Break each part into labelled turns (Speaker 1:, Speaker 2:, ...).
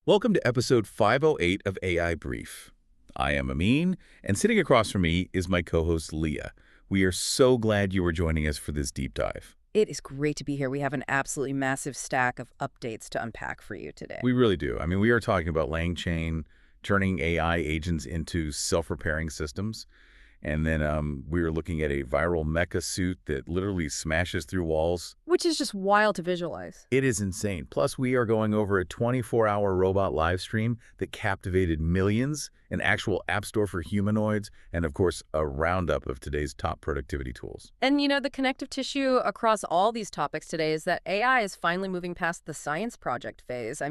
Speaker 1: Welcome to episode 508 of AI Brief. I am Amin, and sitting across from me is my co-host Leah. We are so glad you are joining us for this deep dive.
Speaker 2: It is great to be here. We have an absolutely massive stack of updates to unpack for you today.
Speaker 1: We really do. We are talking about LangChain, turning AI agents into self-repairing systems. And then we were looking at a viral mecha suit that literally smashes through walls.
Speaker 2: Which is just wild to visualize.
Speaker 1: It is insane. Plus, we are going over a 24-hour robot live stream that captivated millions, an actual app store for humanoids, and of course, a roundup of today's top productivity tools.
Speaker 2: And the connective tissue across all these topics today is that AI is finally moving past the science project phase.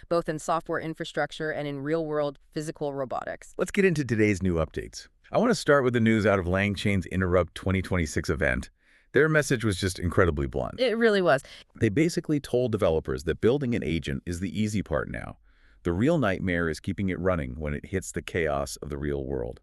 Speaker 2: Both in software infrastructure and in real-world physical robotics.
Speaker 1: Let's get into today's new updates. I want to start with the news out of LangChain's Interrupt 2026 event. Their message was just incredibly blunt.
Speaker 2: It really was.
Speaker 1: They basically told developers that building an agent is the easy part now. The real nightmare is keeping it running when it hits the chaos of the real world.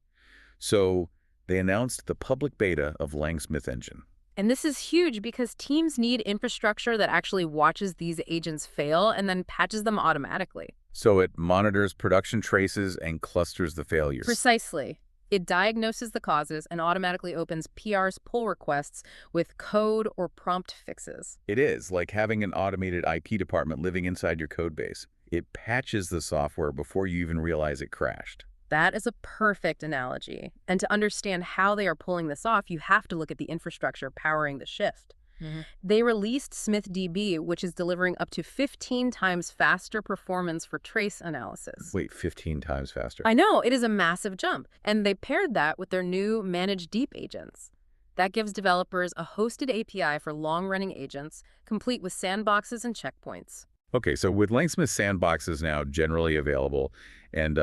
Speaker 1: So they announced the public beta of LangSmith Engine.
Speaker 2: And this is huge because teams need infrastructure that actually watches these agents fail and then patches them automatically.
Speaker 1: So it monitors production traces and clusters the failures.
Speaker 2: Precisely. It diagnoses the causes and automatically opens PR's pull requests with code or prompt fixes.
Speaker 1: It is like having an automated IT department living inside your code base. It patches the software before you even realize it crashed.
Speaker 2: That is a perfect analogy. And to understand how they are pulling this off, you have to look at the infrastructure powering the shift. They released SmithDB, which is delivering up to 15 times faster performance for trace analysis.
Speaker 1: Wait, 15 times faster?
Speaker 2: I know, it is a massive jump. And they paired that with their new Managed Deep agents. That gives developers a hosted API for long-running agents, complete with sandboxes and checkpoints.
Speaker 1: Okay, so with LangSmith sandboxes now generally available and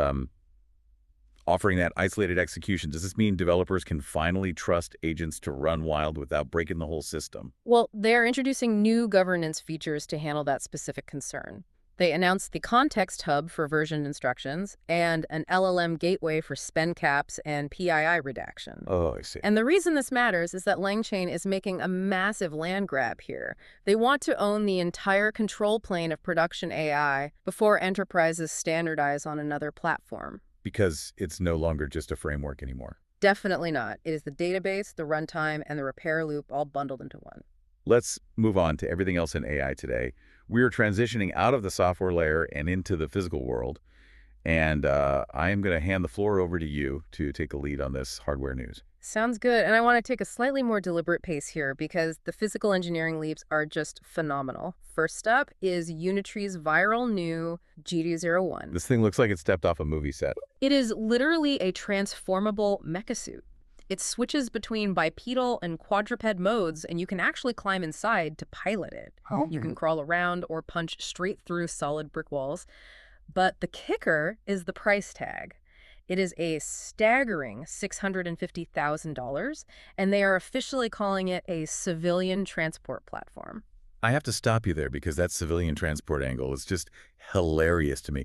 Speaker 1: offering that isolated execution, does this mean developers can finally trust agents to run wild without breaking the whole system?
Speaker 2: Well, they're introducing new governance features to handle that specific concern. They announced the Context Hub for version instructions and an LLM gateway for spend caps and PII redaction.
Speaker 1: Oh, I see.
Speaker 2: And the reason this matters is that LangChain is making a massive land grab here. They want to own the entire control plane of production AI before enterprises standardize on another platform.
Speaker 1: Because it's no longer just a framework anymore.
Speaker 2: Definitely not. It is the database, the runtime, and the repair loop all bundled into one.
Speaker 1: Let's move on to everything else in AI today. We are transitioning out of the software layer and into the physical world. And I am going to hand the floor over to you to take the lead on this hardware news.
Speaker 2: Sounds good. And I want to take a slightly more deliberate pace here because the physical engineering leaps are just phenomenal. First up is Unitree's viral new GD01.
Speaker 1: This thing looks like it stepped off a movie set.
Speaker 2: It is literally a transformable mecha suit. It switches between bipedal and quadruped modes, and you can actually climb inside to pilot it. You can crawl around or punch straight through solid brick walls. But the kicker is the price tag. It is a staggering $650,000, and they are officially calling it a civilian transport platform.
Speaker 1: I have to stop you there because that civilian transport angle is just hilarious to me.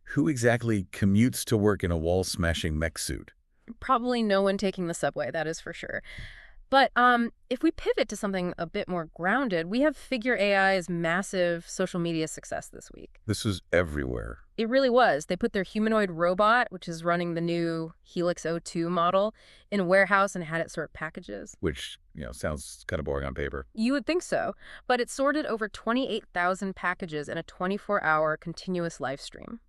Speaker 1: Who exactly commutes to work in a wall-smashing mech suit?
Speaker 2: Probably no one taking the subway, that is for sure. But if we pivot to something a bit more grounded, we have Figure AI's massive social media success this week.
Speaker 1: This was everywhere.
Speaker 2: It really was. They put their humanoid robot, which is running the new Helix O2 model, in a warehouse and had it sort packages.
Speaker 1: Which, sounds kind of boring on paper.
Speaker 2: You would think so, but it sorted over 28,000 packages in a 24-hour continuous live stream.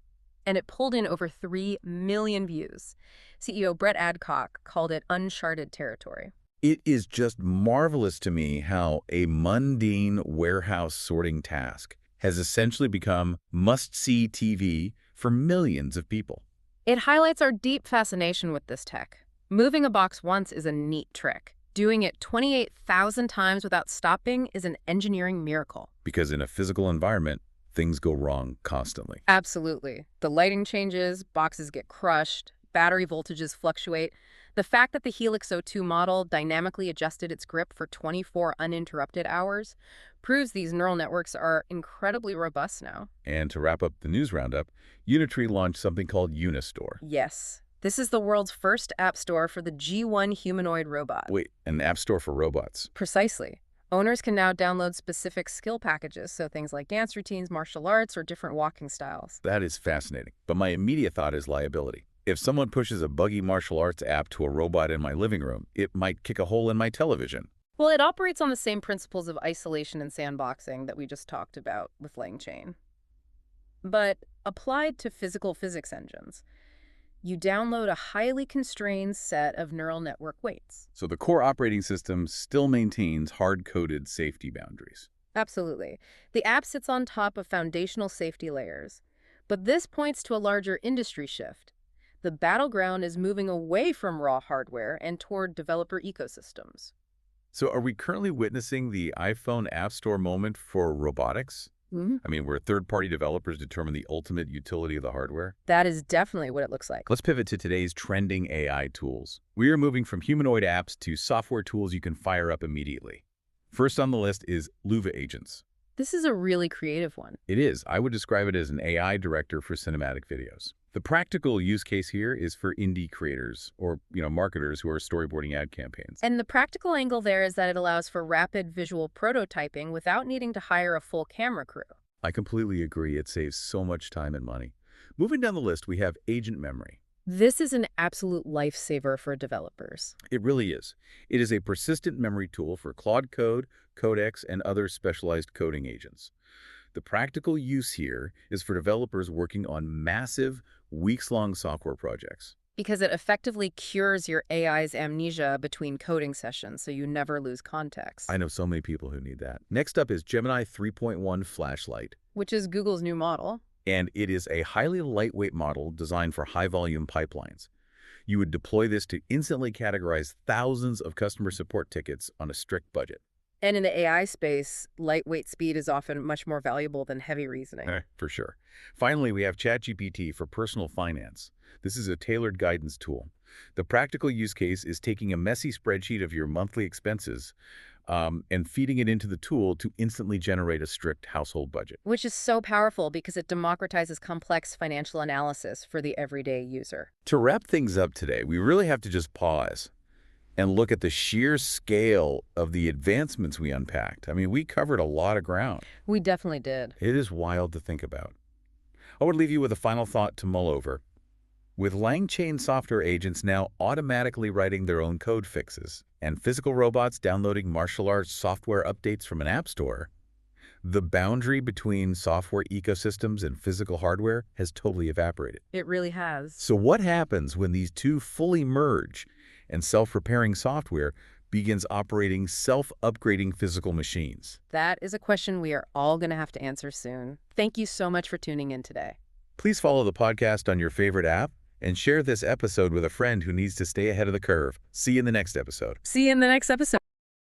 Speaker 2: And it pulled in over 3 million views. CEO Brett Adcock called it uncharted territory.
Speaker 1: It is just marvelous to me how a mundane warehouse sorting task has essentially become must-see TV for millions of people.
Speaker 2: It highlights our deep fascination with this tech. Moving a box once is a neat trick. Doing it 28,000 times without stopping is an engineering miracle.
Speaker 1: Because in a physical environment, things go wrong constantly.
Speaker 2: Absolutely. The lighting changes, boxes get crushed, battery voltages fluctuate. The fact that the Helix O2 model dynamically adjusted its grip for 24 uninterrupted hours proves these neural networks are incredibly robust now.
Speaker 1: And to wrap up the news roundup, Unitree launched something called Unistore.
Speaker 2: Yes. This is the world's first app store for the G1 humanoid robot.
Speaker 1: Wait, an app store for robots?
Speaker 2: Precisely. Owners can now download specific skill packages, so things like dance routines, martial arts, or different walking styles.
Speaker 1: That is fascinating. But my immediate thought is liability. If someone pushes a buggy martial arts app to a robot in my living room, it might kick a hole in my television.
Speaker 2: Well, it operates on the same principles of isolation and sandboxing that we just talked about with LangChain, but applied to physical physics engines. You download a highly constrained set of neural network weights.
Speaker 1: So the core operating system still maintains hard-coded safety boundaries.
Speaker 2: Absolutely. The app sits on top of foundational safety layers. But this points to a larger industry shift. The battleground is moving away from raw hardware and toward developer ecosystems.
Speaker 1: So are we currently witnessing the iPhone App Store moment for robotics? I mean, where third-party developers determine the ultimate utility of the hardware?
Speaker 2: That is definitely what it looks like.
Speaker 1: Let's pivot to today's trending AI tools. We are moving from humanoid apps to software tools you can fire up immediately. First on the list is Luva Agents.
Speaker 2: This is a really creative one.
Speaker 1: It is. I would describe it as an AI director for cinematic videos. The practical use case here is for indie creators or, marketers who are storyboarding ad campaigns.
Speaker 2: And the practical angle there is that it allows for rapid visual prototyping without needing to hire a full camera crew.
Speaker 1: I completely agree. It saves so much time and money. Moving down the list, we have agent memory.
Speaker 2: This is an absolute lifesaver for developers.
Speaker 1: It really is. It is a persistent memory tool for Claude Code, Codex, and other specialized coding agents. The practical use here is for developers working on massive, weeks-long software projects.
Speaker 2: Because it effectively cures your AI's amnesia between coding sessions, so you never lose context.
Speaker 1: I know so many people who need that. Next up is Gemini 3.1 Flashlight.
Speaker 2: Which is Google's new model.
Speaker 1: And it is a highly lightweight model designed for high-volume pipelines. You would deploy this to instantly categorize thousands of customer support tickets on a strict budget.
Speaker 2: And in the AI space, lightweight speed is often much more valuable than heavy reasoning.
Speaker 1: For sure. Finally, we have ChatGPT for personal finance. This is a tailored guidance tool. The practical use case is taking a messy spreadsheet of your monthly expenses and feeding it into the tool to instantly generate a strict household budget.
Speaker 2: Which is so powerful because it democratizes complex financial analysis for the everyday user.
Speaker 1: To wrap things up today, we really have to just pause and look at the sheer scale of the advancements we unpacked. I mean, we covered a lot of ground.
Speaker 2: We definitely did.
Speaker 1: It is wild to think about. I would leave you with a final thought to mull over. With LangChain software agents now automatically writing their own code fixes and physical robots downloading martial arts software updates from an app store, the boundary between software ecosystems and physical hardware has totally evaporated.
Speaker 2: It really has.
Speaker 1: So what happens when these two fully merge and self-repairing software begins operating self-upgrading physical machines?
Speaker 2: That is a question we are all going to have to answer soon. Thank you so much for tuning in today.
Speaker 1: Please follow the podcast on your favorite app and share this episode with a friend who needs to stay ahead of the curve. See you in the next episode.
Speaker 2: See you in the next episode.